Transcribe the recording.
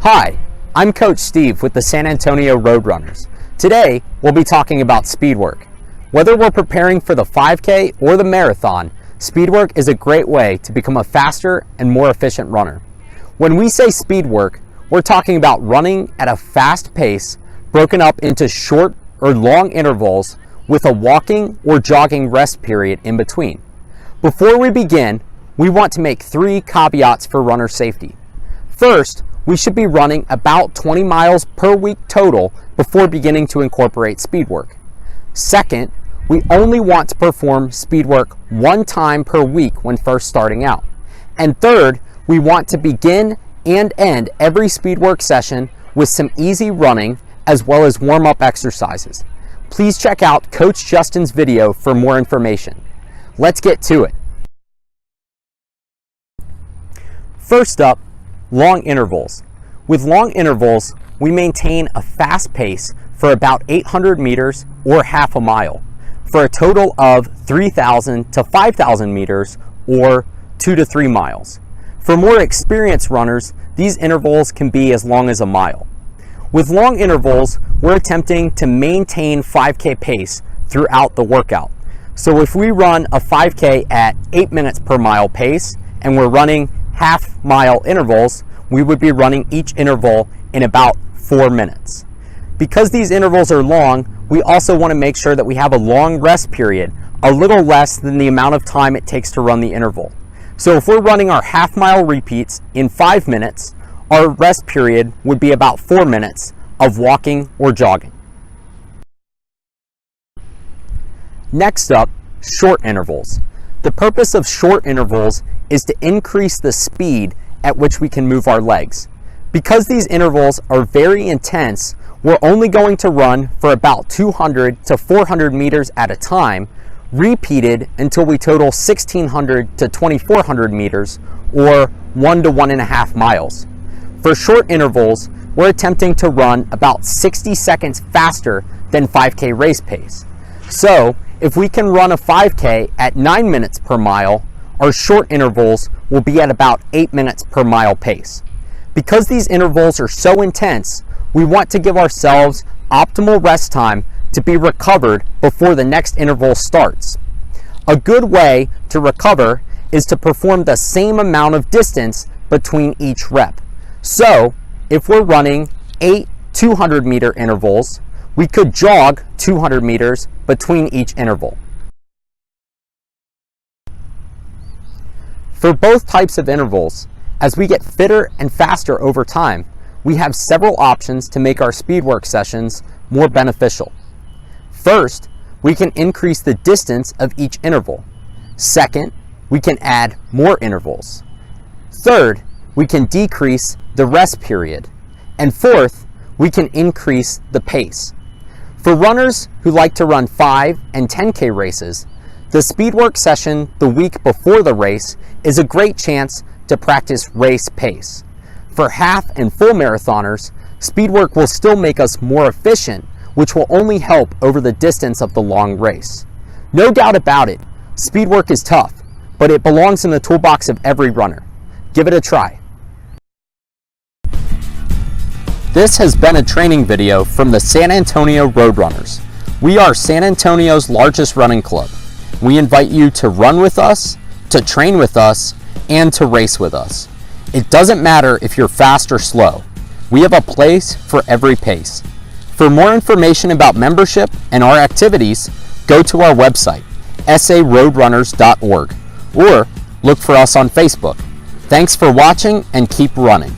Hi, I'm Coach Steve with the San Antonio Roadrunners. Today, we'll be talking about Speedwork. Whether we're preparing for the 5K or the marathon, Speedwork is a great way to become a faster and more efficient runner. When we say Speedwork, we're talking about running at a fast pace, broken up into short or long intervals with a walking or jogging rest period in between. Before we begin, we want to make 3 caveats for runner safety. First, we should be running about 20 miles per week total before beginning to incorporate Speedwork. Second, we only want to perform Speedwork 1 time per week when first starting out. And third, we want to begin and end every Speedwork session with some easy running as well as warm-up exercises. Please check out Coach Justin's video for more information. Let's get to it. First up, long intervals. With long intervals, we maintain a fast pace for about 800 meters or half a mile for a total of 3,000 to 5,000 meters or 2 to 3 miles. For more experienced runners, these intervals can be as long as a mile. With long intervals, we're attempting to maintain 5K pace throughout the workout. So if we run a 5K at 8 minutes per mile pace and we're running half-mile intervals, we would be running each interval in about 4 minutes. Because these intervals are long, we also want to make sure that we have a long rest period, a little less than the amount of time it takes to run the interval. So if we're running our half-mile repeats in 5 minutes, our rest period would be about 4 minutes of walking or jogging. Next up, short intervals. The purpose of short intervals is to increase the speed at which we can move our legs. Because these intervals are very intense, we're only going to run for about 200 to 400 meters at a time, repeated until we total 1,600 to 2,400 meters, or 1 to 1.5 miles. For short intervals, we're attempting to run about 60 seconds faster than 5K race pace. So, if we can run a 5K at 9 minutes per mile, our short intervals will be at about 8 minutes per mile pace. Because these intervals are so intense, we want to give ourselves optimal rest time to be recovered before the next interval starts. A good way to recover is to perform the same amount of distance between each rep. So, if we're running 8 200-meter intervals, we could jog 200 meters between each interval. For both types of intervals, as we get fitter and faster over time, we have several options to make our Speedwork sessions more beneficial. First, we can increase the distance of each interval. Second, we can add more intervals. Third, we can decrease the rest period. And fourth, we can increase the pace. For runners who like to run 5 and 10K races, the Speedwork session the week before the race is a great chance to practice race pace. For half and full marathoners, Speedwork will still make us more efficient, which will only help over the distance of the long race. No doubt about it, Speedwork is tough, but it belongs in the toolbox of every runner. Give it a try. This has been a training video from the San Antonio Roadrunners. We are San Antonio's largest running club. We invite you to run with us, to train with us, and to race with us. It doesn't matter if you're fast or slow. We have a place for every pace. For more information about membership and our activities, go to our website, saroadrunners.org, or look for us on Facebook. Thanks for watching and keep running.